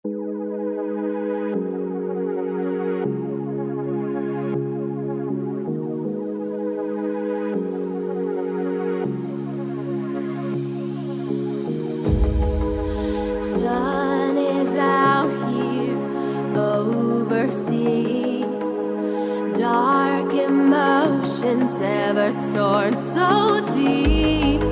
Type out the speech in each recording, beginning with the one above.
Sun is out here overseas, dark emotions ever torn so deep,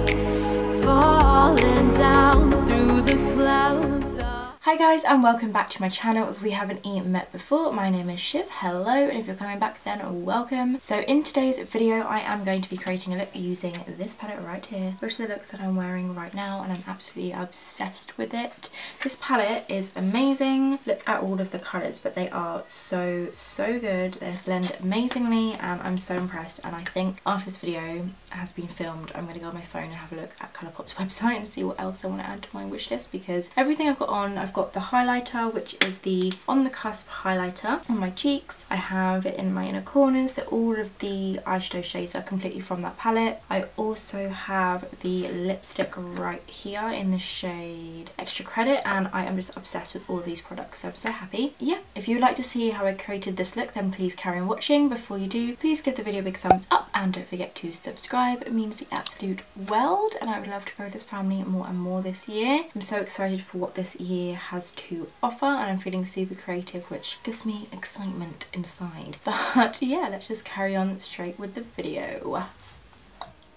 falling down through the clouds. Hi guys, and welcome back to my channel. If we haven't even met before, my name is Shiv. Hello, and if you're coming back then welcome. So in today's video I am going to be creating a look using this palette right here, which is the look that I'm wearing right now, and I'm absolutely obsessed with it. This palette is amazing. Look at all of the colours, but they are so good. They blend amazingly and I'm so impressed, and I think after this video has been filmed I'm going to go on my phone and have a look at Colourpop's website and see what else I want to add to my wish list, because everything I've got on, I've got the highlighter, which is the On the Cusp highlighter on my cheeks. I have it in my inner corners, that all of the eyeshadow shades are completely from that palette. I also have the lipstick right here in the shade Extra Credit, and I am just obsessed with all of these products, so I'm so happy. Yeah, if you would like to see how I created this look, then please carry on watching. Before you do, please give the video a big thumbs up and don't forget to subscribe. It means the absolute world, and I would love to grow this family more and more this year. I'm so excited for what this year has to offer, and I'm feeling super creative, which gives me excitement inside. But yeah, let's just carry on straight with the video.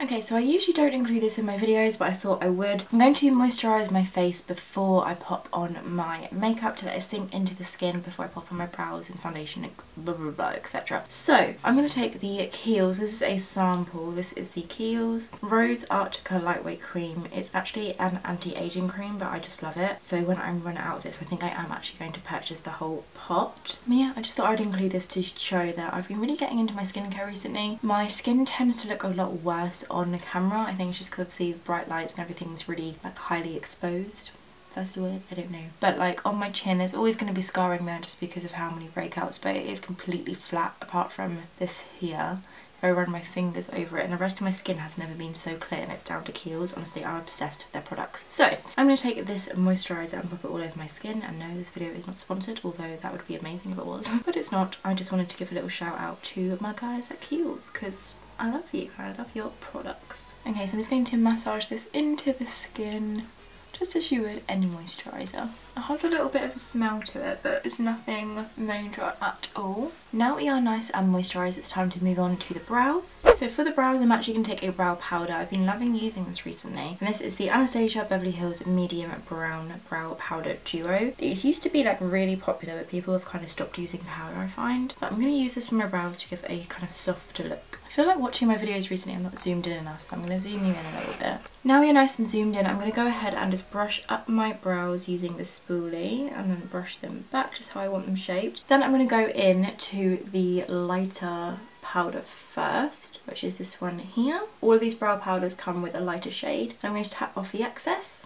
Okay, so I usually don't include this in my videos, but I thought I would. I'm going to moisturise my face before I pop on my makeup to let it sink into the skin before I pop on my brows and foundation and blah blah blah, etc. So I'm going to take the Kiehl's. This is a sample. This is the Kiehl's Rose Arctica Lightweight Cream. It's actually an anti-aging cream, but I just love it. So when I run out of this, I think I am actually going to purchase the whole pot. But yeah, I just thought I'd include this to show that I've been really getting into my skincare recently. My skin tends to look a lot worse on the camera. I think it's just because obviously bright lights and everything's really like highly exposed. That's the word? I don't know. But like on my chin there's always going to be scarring there just because of how many breakouts, but it is completely flat apart from this here. If I run my fingers over it, and the rest of my skin has never been so clear, and it's down to Kiehl's. Honestly, I'm obsessed with their products. So I'm going to take this moisturiser and pop it all over my skin, and no, this video is not sponsored, although that would be amazing if it was. But it's not. I just wanted to give a little shout out to my guys at Kiehl's, because I love you and I love your products. Okay, so I'm just going to massage this into the skin, just as you would any moisturiser. It has a little bit of a smell to it, but it's nothing major at all. Now we are nice and moisturised, it's time to move on to the brows. So for the brows, I'm actually going to take a brow powder. I've been loving using this recently, and this is the Anastasia Beverly Hills Medium Brown Brow Powder Duo. These used to be like really popular, but people have kind of stopped using powder, I find. But I'm going to use this on my brows to give a kind of softer look. I feel like watching my videos recently I'm not zoomed in enough, so I'm going to zoom you in a little bit. Now we're nice and zoomed in, I'm going to go ahead and just brush up my brows using the spoolie, and then brush them back just how I want them shaped. Then I'm going to go in to the lighter powder first, which is this one here. All of these brow powders come with a lighter shade. I'm going to tap off the excess,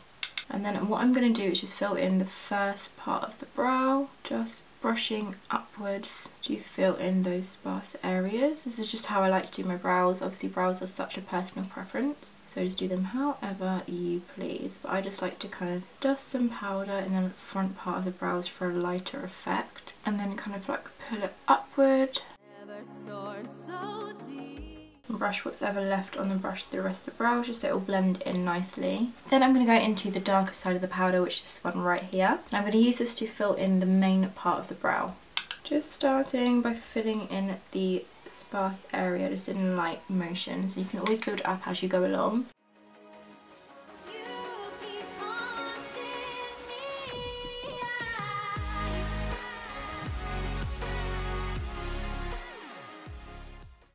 and then what I'm going to do is just fill in the first part of the brow, just brushing upwards to fill in those sparse areas. This is just how I like to do my brows. Obviously brows are such a personal preference, so just do them however you please, but I just like to kind of dust some powder in the front part of the brows for a lighter effect, and then kind of like pull it upward. And brush what's ever left on the brush to the rest of the brows, just so it will blend in nicely. Then I'm going to go into the darker side of the powder, which is this one right here. And I'm going to use this to fill in the main part of the brow. Just starting by filling in the sparse area, just in light motion, so you can always build it up as you go along.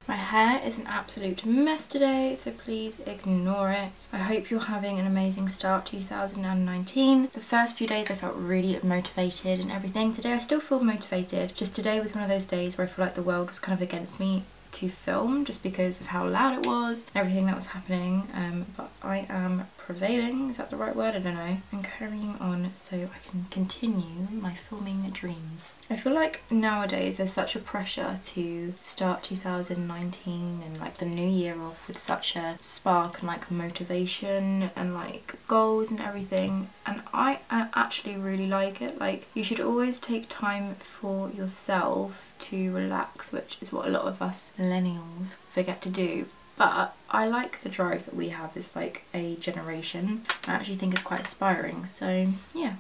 My hair is an absolute mess today, so please ignore it. I hope you're having an amazing start to 2019. The first few days I felt really motivated and everything. Today I still feel motivated, just today was one of those days where I feel like the world was kind of against me to film, just because of how loud it was and everything that was happening, but I am prevailing, is that the right word? I don't know. And carrying on so I can continue my filming dreams. I feel like nowadays there's such a pressure to start 2019 and like the new year off with such a spark and like motivation and like goals and everything, and I actually really like it. Like, you should always take time for yourself to relax, which is what a lot of us millennials forget to do. But I like the drive that we have as like a generation. I actually think it's quite inspiring. So yeah,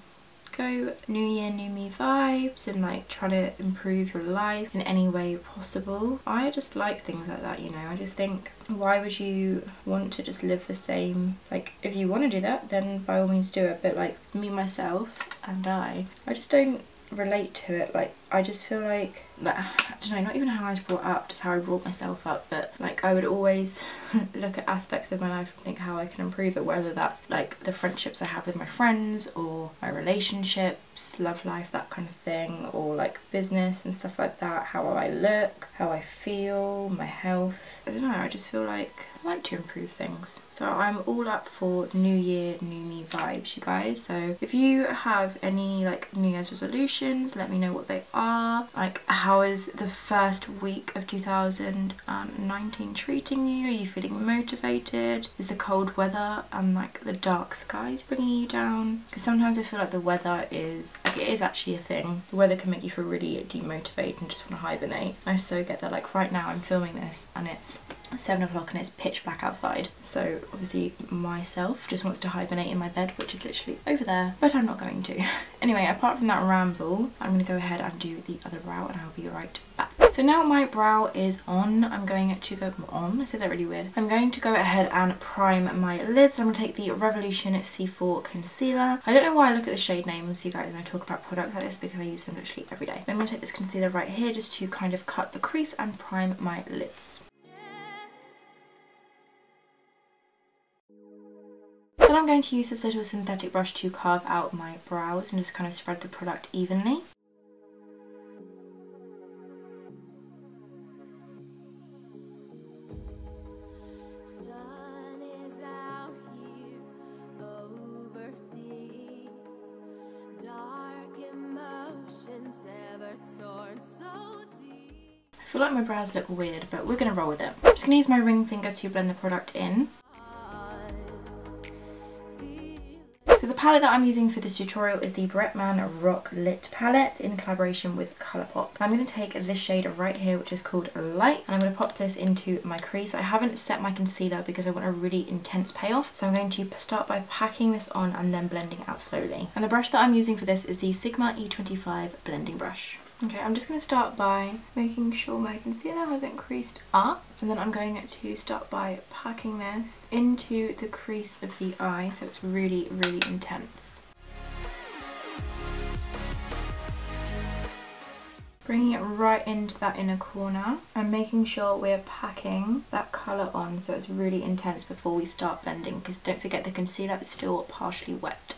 go new year, new me vibes and like try to improve your life in any way possible. I just like things like that, you know. I just think, why would you want to just live the same? Like, if you want to do that, then by all means do it. But like me, myself and I just don't relate to it. Like, I just feel like that, I don't know, not even how I was brought up, just how I brought myself up, but like I would always look at aspects of my life and think how I can improve it, whether that's like the friendships I have with my friends or my relationships, love life, that kind of thing, or like business and stuff like that, how I look, how I feel, my health. I don't know, I just feel like I like to improve things. So I'm all up for new year, new me vibes, you guys. So if you have any like New Year's resolutions, let me know what they are. Like, how is the first week of 2019 treating you? Are you feeling motivated? Is the cold weather and like the dark skies bringing you down? Because sometimes I feel like the weather is, like, it is actually a thing. The weather can make you feel really demotivated and just want to hibernate. I so get that. Like, right now I'm filming this and it's 7 o'clock and it's pitch black outside, so obviously myself just wants to hibernate in my bed, which is literally over there, but I'm not going to. Anyway, apart from that ramble, I'm going to go ahead and do the other brow and I'll be right back. So now my brow is on, I'm going to go on, I said that really weird. I'm going to go ahead and prime my lids. I'm going to take the Revolution C4 concealer. I don't know why I look at the shade names, you guys, when I talk about products like this, because I use them literally every day. I'm going to take this concealer right here just to kind of cut the crease and prime my lids. Then I'm going to use this little synthetic brush to carve out my brows and just kind of spread the product evenly. Sun is out here overseas, dark emotions ever torn so deep. I feel like my brows look weird, but we're going to roll with it. I'm just going to use my ring finger to blend the product in. So the palette that I'm using for this tutorial is the Bretman Rock Lit palette in collaboration with Colourpop. I'm going to take this shade right here, which is called Light, and I'm going to pop this into my crease. I haven't set my concealer because I want a really intense payoff, so I'm going to start by packing this on and then blending out slowly. And the brush that I'm using for this is the Sigma E25 blending brush. Okay, I'm just going to start by making sure my concealer hasn't creased up, and then I'm going to start by packing this into the crease of the eye so it's really, really intense. Bringing it right into that inner corner and making sure we're packing that colour on so it's really intense before we start blending, because don't forget the concealer is still partially wet.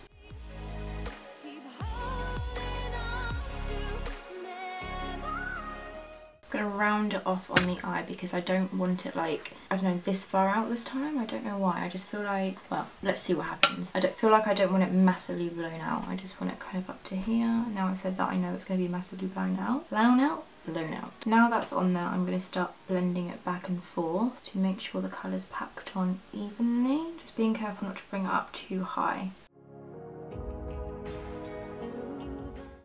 I'm going to round it off on the eye because I don't want it like, I don't know, this far out this time. I don't know why. I just feel like, well, let's see what happens. I don't feel like I don't want it massively blown out. I just want it kind of up to here. Now I've said that, I know it's going to be massively blown out. Blown out? Blown out. Now that's on there, I'm going to start blending it back and forth to make sure the colour's packed on evenly. Just being careful not to bring it up too high.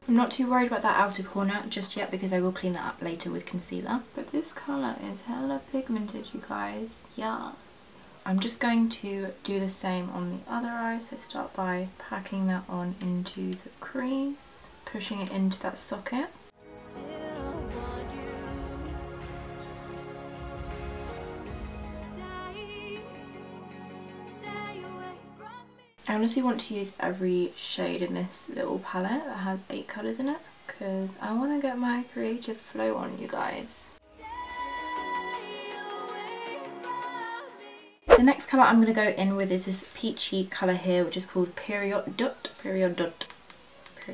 I'm not too worried about that outer corner just yet because I will clean that up later with concealer. But this colour is hella pigmented, you guys. Yes. I'm just going to do the same on the other eye. So start by packing that on into the crease, pushing it into that socket. I honestly want to use every shade in this little palette that has 8 colours in it because I want to get my creative flow on, you guys. The next colour I'm going to go in with is this peachy colour here, which is called Period Dot.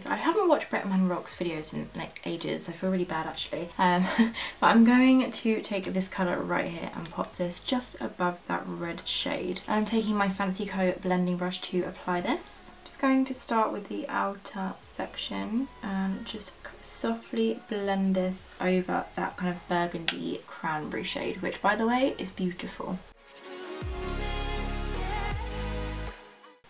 true. I haven't watched Bretman Rock's videos in like ages. I feel really bad actually. But I'm going to take this colour right here and pop this just above that red shade. And I'm taking my Fancy Co blending brush to apply this. Just going to start with the outer section and just softly blend this over that kind of burgundy cranberry shade, which by the way is beautiful.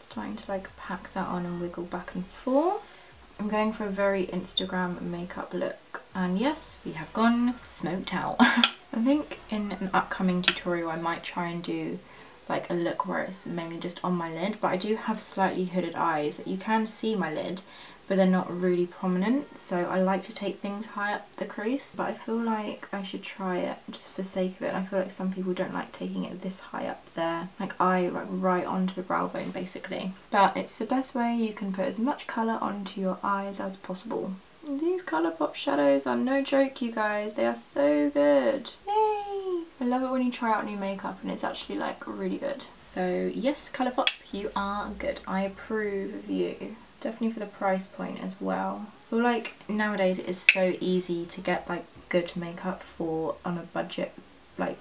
Trying to like pack that on and wiggle back and forth. I'm going for a very Instagram makeup look, and yes, we have gone smoked out. I think in an upcoming tutorial I might try and do like a look where it's mainly just on my lid, but I do have slightly hooded eyes. You can see my lid, but they're not really prominent, so I like to take things high up the crease, but I feel like I should try it just for sake of it. And I feel like some people don't like taking it this high up there, like right onto the brow bone basically. But it's the best way you can put as much colour onto your eyes as possible. These Colourpop shadows are no joke, you guys. They are so good. Yay! I love it when you try out new makeup and it's actually like really good. So yes, Colourpop, you are good. I approve of you. Definitely for the price point as well. I feel like nowadays it is so easy to get like good makeup for on a budget. I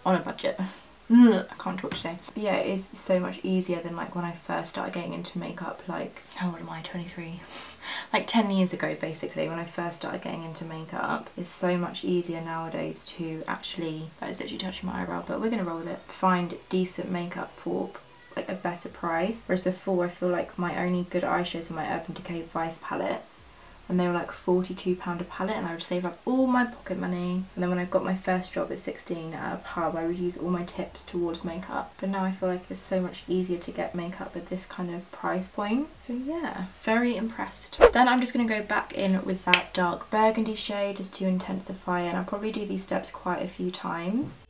can't talk today. But yeah, it is so much easier than like when I first started getting into makeup, like, how old am I, 23? Like 10 years ago basically, when I first started getting into makeup. It's so much easier nowadays to actually, that is literally touching my eyebrow, but we're gonna roll with it, find decent makeup for like a better price. Whereas before I feel like my only good eyeshadows were my Urban Decay Vice palettes, and they were like £42 a palette, and I would save up all my pocket money. And then when I got my first job at 16 at a pub, I would use all my tips towards makeup. But now I feel like it's so much easier to get makeup at this kind of price point. So yeah, very impressed. Then I'm just going to go back in with that dark burgundy shade just to intensify it, and I'll probably do these steps quite a few times.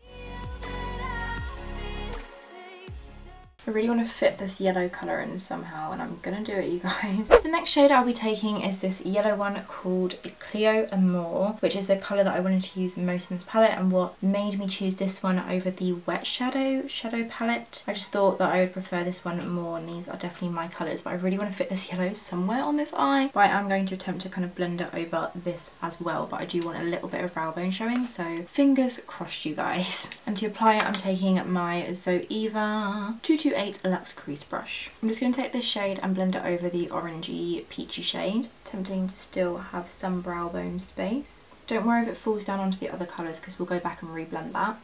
I really want to fit this yellow colour in somehow, and I'm gonna do it, you guys. The next shade I'll be taking is this yellow one called Cleo Amour, which is the colour that I wanted to use most in this palette, and what made me choose this one over the wet shadow palette. I just thought that I would prefer this one more, and these are definitely my colours, but I really want to fit this yellow somewhere on this eye. But I am going to attempt to kind of blend it over this as well, but I do want a little bit of brow bone showing, so fingers crossed, you guys. And to apply it, I'm taking my Zoeva 228 Luxe Crease brush. I'm just going to take this shade and blend it over the orangey peachy shade, attempting to still have some brow bone space. Don't worry if it falls down onto the other colours, because we'll go back and reblend that.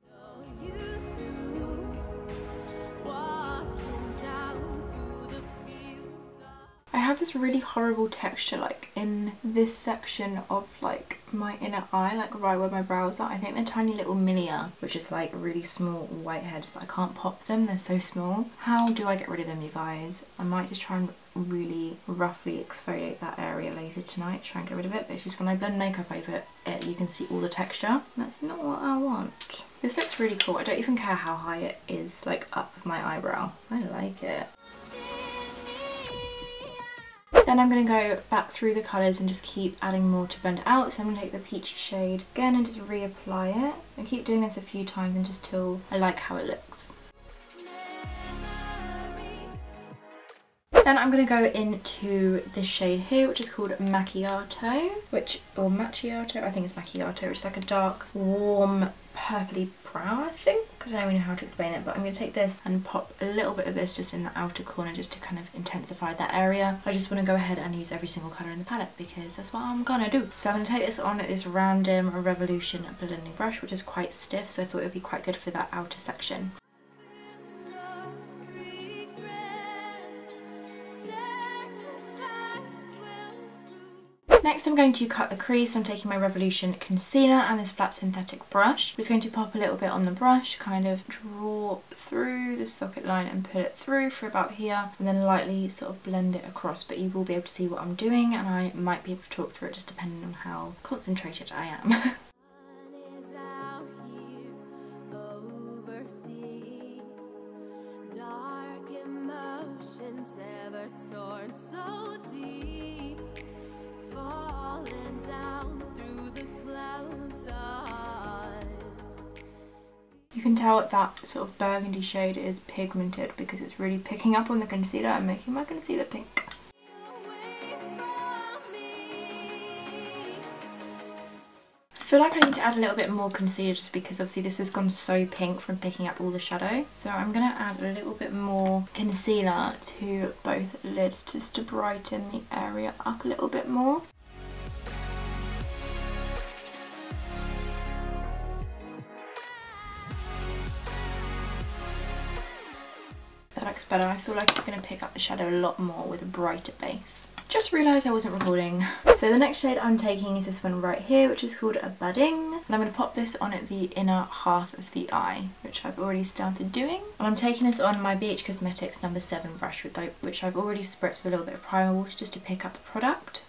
I have this really horrible texture like in this section of like my inner eye, like right where my brows are. I think they're tiny little milia, which is like really small whiteheads, but I can't pop them, they're so small. How do I get rid of them, you guys? I might just try and really roughly exfoliate that area later tonight, try and get rid of it, but it's just when I blend makeup over it, you can see all the texture. That's not what I want. This looks really cool. I don't even care how high it is, like up my eyebrow. I like it. Then I'm going to go back through the colours and just keep adding more to blend it out. So I'm going to take the peachy shade again and just reapply it. I keep doing this a few times and just till I like how it looks. Then I'm going to go into this shade here, which is called Macchiato, or Macchiato, I think it's Macchiato, which is like a dark, warm, purpley brown, I think. I don't really know how to explain it, but I'm going to take this and pop a little bit of this just in the outer corner just to kind of intensify that area. I just want to go ahead and use every single colour in the palette because that's what I'm gonna do. So I'm going to take this on this random Revolution blending brush, which is quite stiff, so I thought it would be quite good for that outer section. Next I'm going to cut the crease. I'm taking my Revolution concealer and this flat synthetic brush. I'm just going to pop a little bit on the brush, kind of draw through the socket line and put it through for about here, and then lightly sort of blend it across, but you will be able to see what I'm doing, and I might be able to talk through it just depending on how concentrated I am. You can tell that sort of burgundy shade is pigmented because it's really picking up on the concealer and making my concealer pink. feel like I need to add a little bit more concealer just because obviously this has gone so pink from picking up all the shadow. So I'm going to add a little bit more concealer to both lids just to brighten the area up a little bit more. That looks better. I feel like it's going to pick up the shadow a lot more with a brighter base. Just realised I wasn't recording. So the next shade I'm taking is this one right here, which is called a Budding. And I'm going to pop this on at the inner half of the eye, which I've already started doing. And I'm taking this on my BH Cosmetics No. 7 brush, which I've already spritzed with a little bit of primer water just to pick up the product.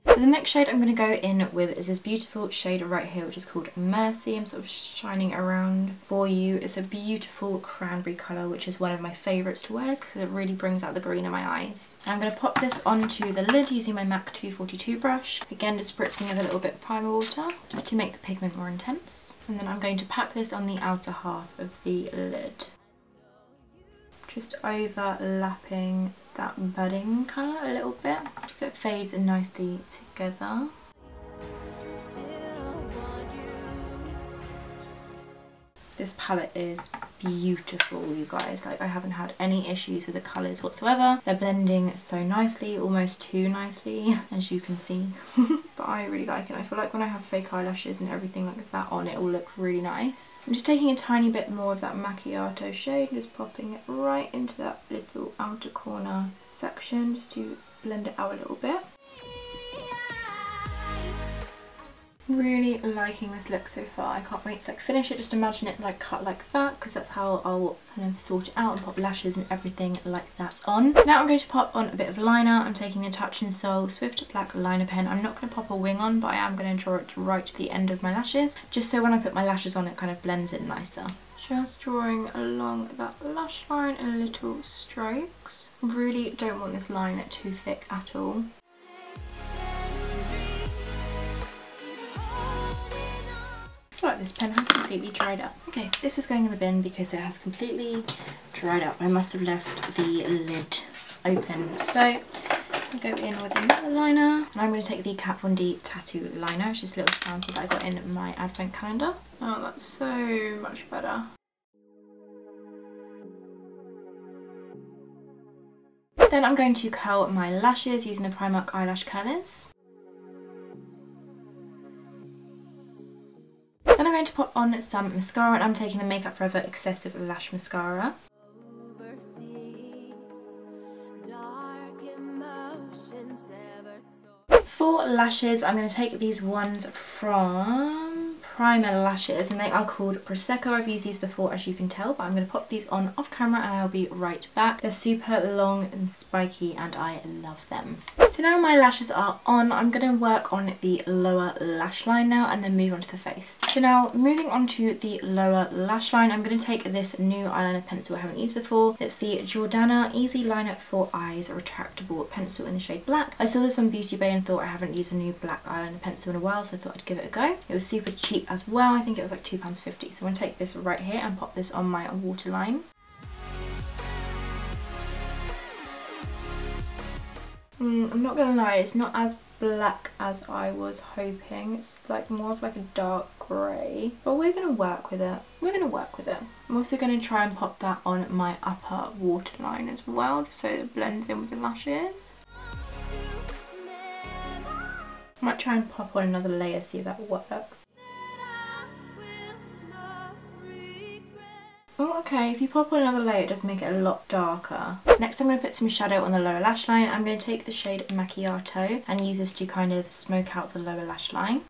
So the next shade I'm going to go in with is this beautiful shade right here, which is called Mercy. I'm sort of shining around for you. It's a beautiful cranberry colour, which is one of my favourites to wear because it really brings out the green in my eyes. And I'm going to pop this onto the lid using my MAC 242 brush. Again, just spritzing with a little bit of primer water just to make the pigment more intense. And then I'm going to pack this on the outer half of the lid, just overlapping that budding colour a little bit so it fades in nicely together. This palette is beautiful, you guys. Like, I haven't had any issues with the colours whatsoever. They're blending so nicely, almost too nicely, as you can see. But I really like it. I feel like when I have fake eyelashes and everything like that on, it will look really nice. I'm just taking a tiny bit more of that macchiato shade and just popping it right into that little outer corner section just to blend it out a little bit. Really liking this look so far. I can't wait to finish it. Just imagine it cut like that, because that's how I'll kind of sort it out and pop lashes and everything like that on. Now I'm going to pop on a bit of liner. I'm taking a Touch in Sol Swift Black liner pen. I'm not going to pop a wing on, but I am going to draw it right to the end of my lashes, just so when I put my lashes on it kind of blends in nicer. Just drawing along that lash line in little strokes. Really don't want this line too thick at all. I feel like this pen has completely dried up. Okay, this is going in the bin because it has completely dried up. I must have left the lid open. So I'll go in with another liner, and I'm going to take the Kat Von D tattoo liner, which is a little sample that I got in my advent calendar. Oh, that's so much better. Then I'm going to curl my lashes using the Primark Eyelash Curlers. Then I'm going to pop on some mascara, and I'm taking the Makeup Forever Excessive Lash Mascara. For lashes, I'm going to take these ones from Primer Lashes, and they are called Prosecco. I've used these before, as you can tell, but I'm going to pop these on off camera and I'll be right back. They're super long and spiky and I love them. So now my lashes are on, I'm going to work on the lower lash line now and then move on to the face. So now moving on to the lower lash line, I'm going to take this new eyeliner pencil I haven't used before. It's the Jordana Easy Liner for Eyes retractable pencil in the shade black. I saw this on Beauty Bay and thought I haven't used a new black eyeliner pencil in a while, so I thought I'd give it a go. It was super cheap as well. I think it was like £2.50. So I'm going to take this right here and pop this on my waterline. I'm not gonna lie, it's not as black as I was hoping. It's like more of like a dark grey, but we're gonna work with it. We're gonna work with it. I'm also gonna try and pop that on my upper waterline as well, just so it blends in with the lashes. I might try and pop on another layer, see if that works. Oh, okay, if you pop on another layer, it does make it a lot darker. Next, I'm going to put some shadow on the lower lash line. I'm going to take the shade Macchiato and use this to kind of smoke out the lower lash line.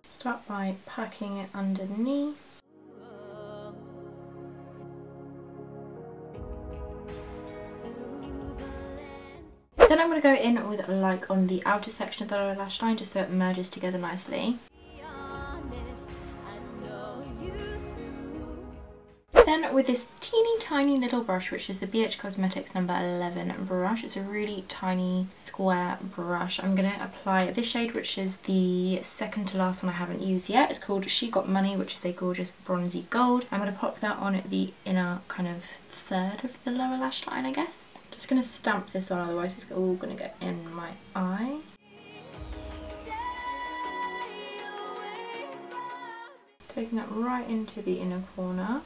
Start by packing it underneath. Then I'm going to go in with like on the outer section of the lower lash line, just so it merges together nicely. Then with this teeny tiny little brush, which is the BH Cosmetics number 11 brush, it's a really tiny square brush. I'm going to apply this shade, which is the second to last one I haven't used yet. It's called She Got Money, which is a gorgeous bronzy gold. I'm going to pop that on the inner kind of third of the lower lash line, I guess. Just going to stamp this on, otherwise it's all going to get in my eye. Taking that right into the inner corner.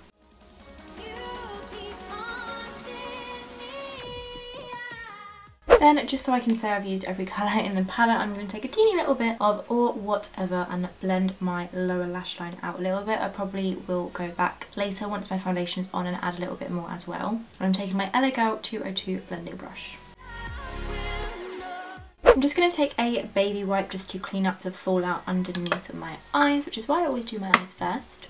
Then, just so I can say I've used every colour in the palette, I'm going to take a teeny little bit of Or Whatever and blend my lower lash line out a little bit. I probably will go back later once my foundation is on and add a little bit more as well. And I'm taking my Elegant 202 blending brush. I'm just going to take a baby wipe just to clean up the fallout underneath my eyes, which is why I always do my eyes first.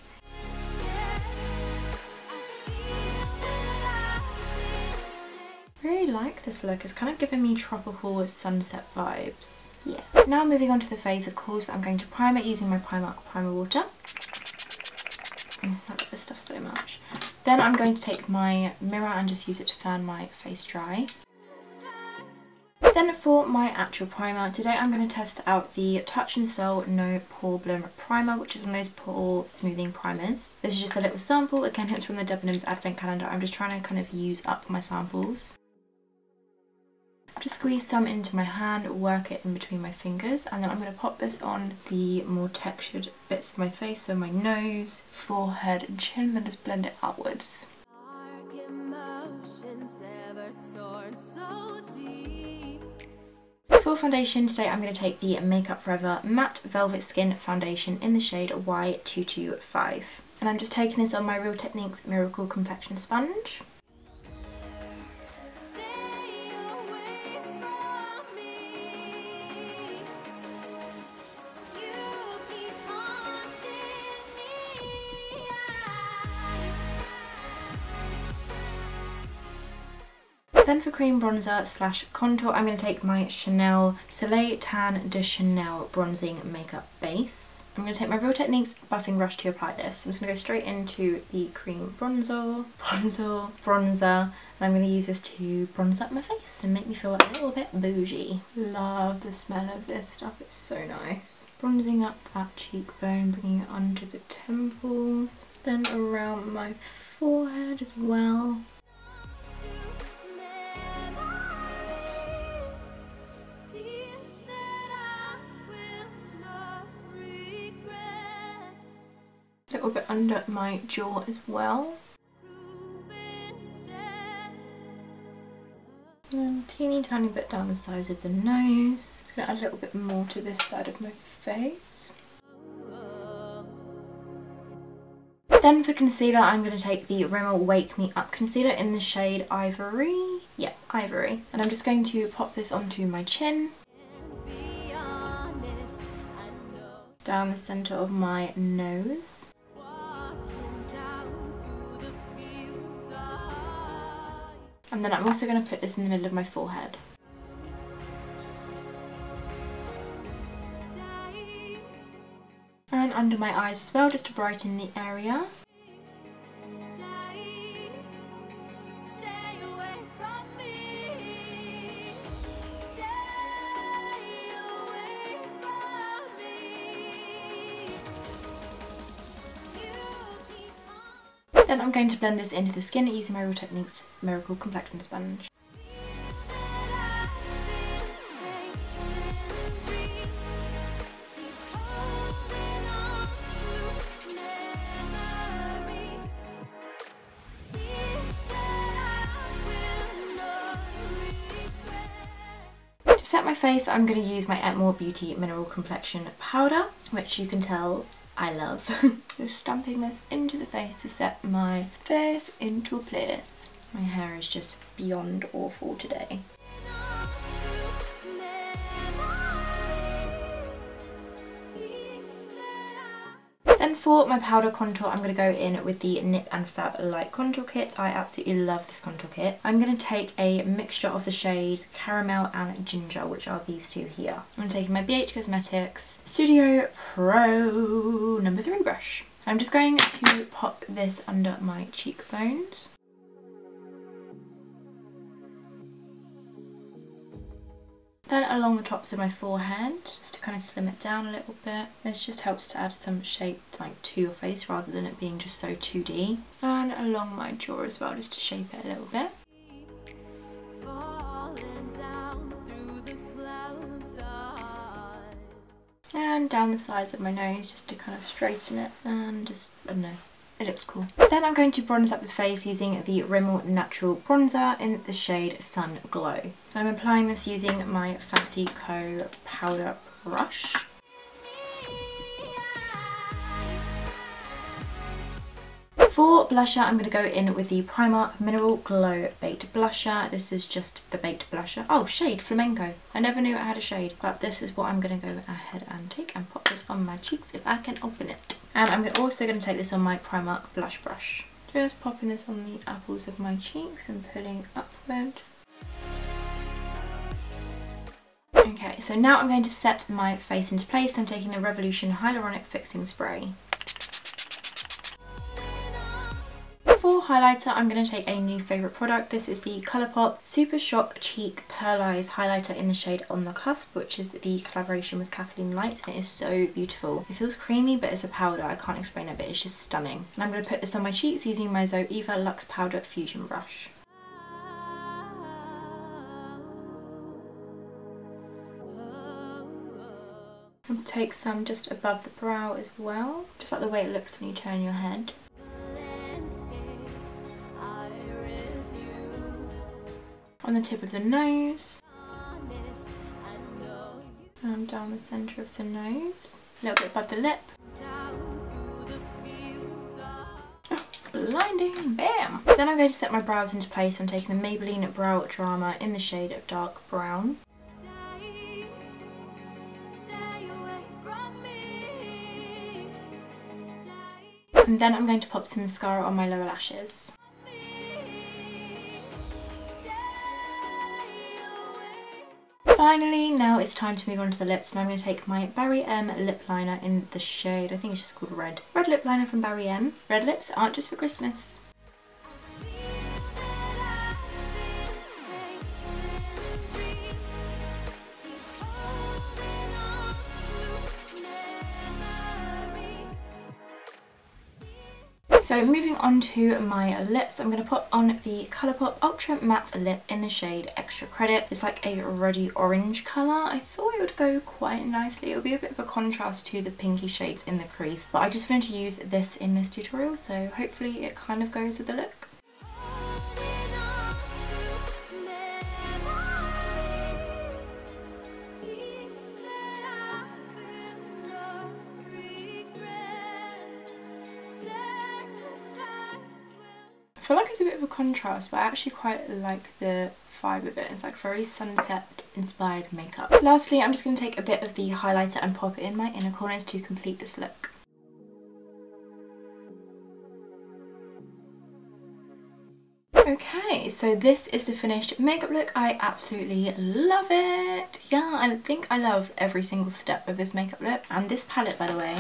Really like this look. It's kind of giving me tropical sunset vibes. Yeah. Now moving on to the face, of course, I'm going to prime it using my Primark Primer Water. I love this stuff so much. Then I'm going to take my mirror and just use it to fan my face dry. Then for my actual primer, today I'm going to test out the Touch and Soul No Pore Bloom Primer, which is one of those pore smoothing primers. This is just a little sample. Again, it's from the Debenhams Advent Calendar. I'm just trying to kind of use up my samples. Just squeeze some into my hand, work it in between my fingers, and then I'm going to pop this on the more textured bits of my face, so my nose, forehead and chin, then just blend it outwards. For foundation today, I'm going to take the Makeup Forever Matte Velvet Skin Foundation in the shade Y225. And I'm just taking this on my Real Techniques Miracle Complexion Sponge. Then for cream bronzer slash contour, I'm going to take my Chanel Soleil Tan de Chanel Bronzing Makeup Base. I'm going to take my Real Techniques buffing brush to apply this. I'm just going to go straight into the cream bronzer, and I'm going to use this to bronze up my face and make me feel a little bit bougie. Love the smell of this stuff, it's so nice. Bronzing up that cheekbone, bringing it under the temples, then around my forehead as well. A little bit under my jaw as well. And a teeny tiny bit down the sides of the nose. Just going to add a little bit more to this side of my face. Then for concealer, I'm going to take the Rimmel Wake Me Up concealer in the shade Ivory. Yeah, Ivory. And I'm just going to pop this onto my chin. Down the centre of my nose. And then I'm also going to put this in the middle of my forehead. And under my eyes as well, just to brighten the area. Then I'm going to blend this into the skin using my Real Techniques Miracle Complexion Sponge. To set my face, I'm going to use my Etmore Beauty Mineral Complexion Powder, which you can tell I love. Just stamping this into the face to set my face into place. My hair is just beyond awful today. Then for my powder contour, I'm going to go in with the Nip and Fab Light Contour Kit. I absolutely love this contour kit. I'm going to take a mixture of the shades Caramel and Ginger, which are these two here. I'm taking my BH Cosmetics Studio Pro No. 3 brush. I'm just going to pop this under my cheekbones. Then along the tops of my forehead, just to kind of slim it down a little bit. This just helps to add some shape to your face rather than it being just so 2D. And along my jaw as well, just to shape it a little bit. And down the sides of my nose just to kind of straighten it and just, I don't know, it looks cool. Then I'm going to bronze up the face using the Rimmel Natural Bronzer in the shade Sun Glow. I'm applying this using my Fancy Co powder brush. For blusher, I'm going to go in with the Primark Mineral Glow Baked Blusher. This is just the baked blusher. Oh, shade Flamenco. I never knew it had a shade, but this is what I'm going to go ahead and take and pop this on my cheeks if I can open it. And I'm also going to take this on my Primark blush brush. Just popping this on the apples of my cheeks and pulling upward. Okay, so now I'm going to set my face into place. I'm taking the Revolution Hyaluronic Fixing Spray. For highlighter, I'm going to take a new favourite product. This is the Colourpop Super Shock Cheek Pearlized Highlighter in the shade On the Cusp, which is the collaboration with Kathleen Light, and it is so beautiful. It feels creamy, but it's a powder. I can't explain it, but it's just stunning. And I'm going to put this on my cheeks using my Zoeva Luxe Powder Fusion Brush. And take some just above the brow as well, just like the way it looks when you turn your head. On the tip of the nose, and down the centre of the nose, a little bit above the lip. Oh, blinding, bam! Then I'm going to set my brows into place. I'm taking the Maybelline Brow Drama in the shade of dark brown. And then I'm going to pop some mascara on my lower lashes. Finally, now it's time to move on to the lips, and I'm going to take my Barry M lip liner in the shade, I think it's just called Red. Red lip liner from Barry M. Red lips aren't just for Christmas. So moving on to my lips, I'm going to put on the Colourpop Ultra Matte Lip in the shade Extra Credit. It's like a ruddy orange colour. I thought it would go quite nicely. It would be a bit of a contrast to the pinky shades in the crease, but I just wanted to use this in this tutorial, so hopefully it kind of goes with the look. I feel like it's a bit of a contrast, but I actually quite like the vibe of it. It's like very sunset inspired makeup. Lastly, I'm just going to take a bit of the highlighter and pop it in my inner corners to complete this look. Okay, so this is the finished makeup look. I absolutely love it. Yeah, I think I love every single step of this makeup look. And this palette, by the way,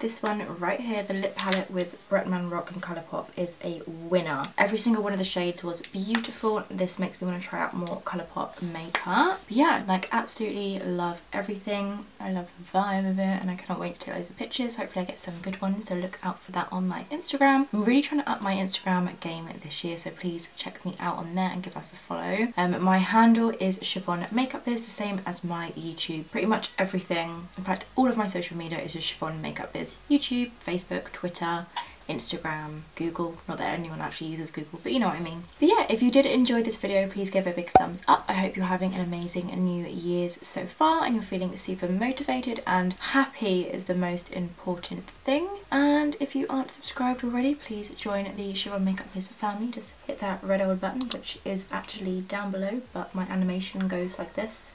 this one right here, the lip palette with Bretman Rock and Colourpop, is a winner. Every single one of the shades was beautiful. This makes me want to try out more Colourpop makeup. But yeah, like absolutely love everything. I love the vibe of it, and I cannot wait to take loads of pictures. Hopefully I get some good ones, so look out for that on my Instagram. I'm really trying to up my Instagram game this year, so please check me out on there and give us a follow. My handle is shivonmakeupbiz, the same as my YouTube. Pretty much everything, in fact all of my social media is just shivonmakeupbiz. YouTube, Facebook, Twitter, Instagram, Google. Not that anyone actually uses Google, but you know what I mean. But yeah, if you did enjoy this video, please give it a big thumbs up. I hope you're having an amazing New Year's so far and you're feeling super motivated and happy is the most important thing. And if you aren't subscribed already, please join the shivonmakeupbiz family. Just hit that red old button, which is actually down below, but my animation goes like this,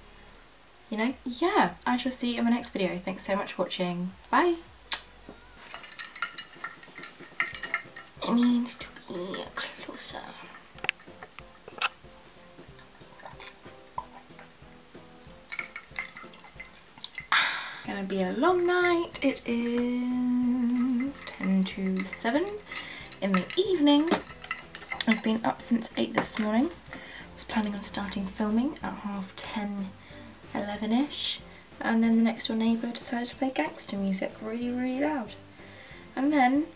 you know? Yeah, I shall see you in my next video. Thanks so much for watching. Bye! It needs to be closer. Gonna be a long night. It is 10 to to 7 in the evening. I've been up since 8 this morning. I was planning on starting filming at 10:30, 11ish, and then the next door neighbour decided to play gangster music really loud. And then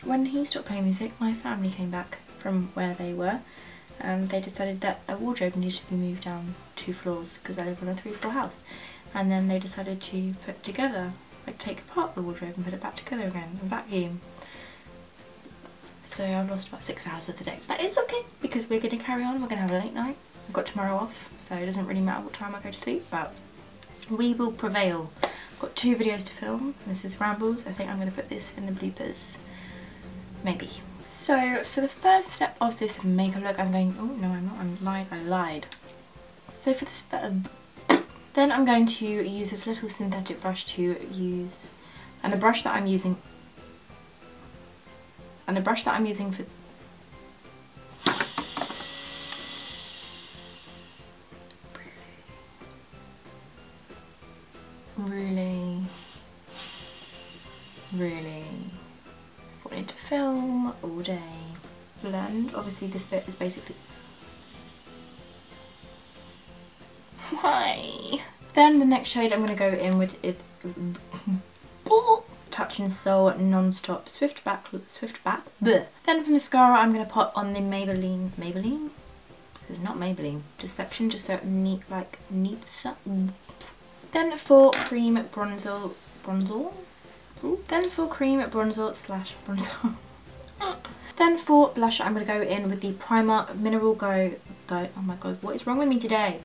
when he stopped playing music, my family came back from where they were, and they decided that a wardrobe needed to be moved down 2 floors because I live on a 3-floor house. And then they decided to put together, like take apart the wardrobe and put it back together again and vacuum. So I've lost about 6 hours of the day, but it's okay because we're going to carry on. We're going to have a late night. I've got tomorrow off, so it doesn't really matter what time I go to sleep, but we will prevail. I've got 2 videos to film. This is rambles. I think I'm going to put this in the bloopers, maybe. So for the first step of this makeup look, I'm going, oh no I'm not, I lied. So for this, then I'm going to use this little synthetic brush to use, and the brush that I'm using for really wanted to film all day. Blend, obviously this bit is basically, why? Then the next shade I'm going to go in with it, Touch and Soul Non-Stop Swift Back. Bleh. Then for mascara I'm going to put on the Maybelline, this is not Maybelline, just section, just so it neat, like neats up. Then for cream bronzer, then for cream bronzer slash bronzer. Then for blusher I'm going to go in with the Primark Mineral Go, oh my god, what is wrong with me today?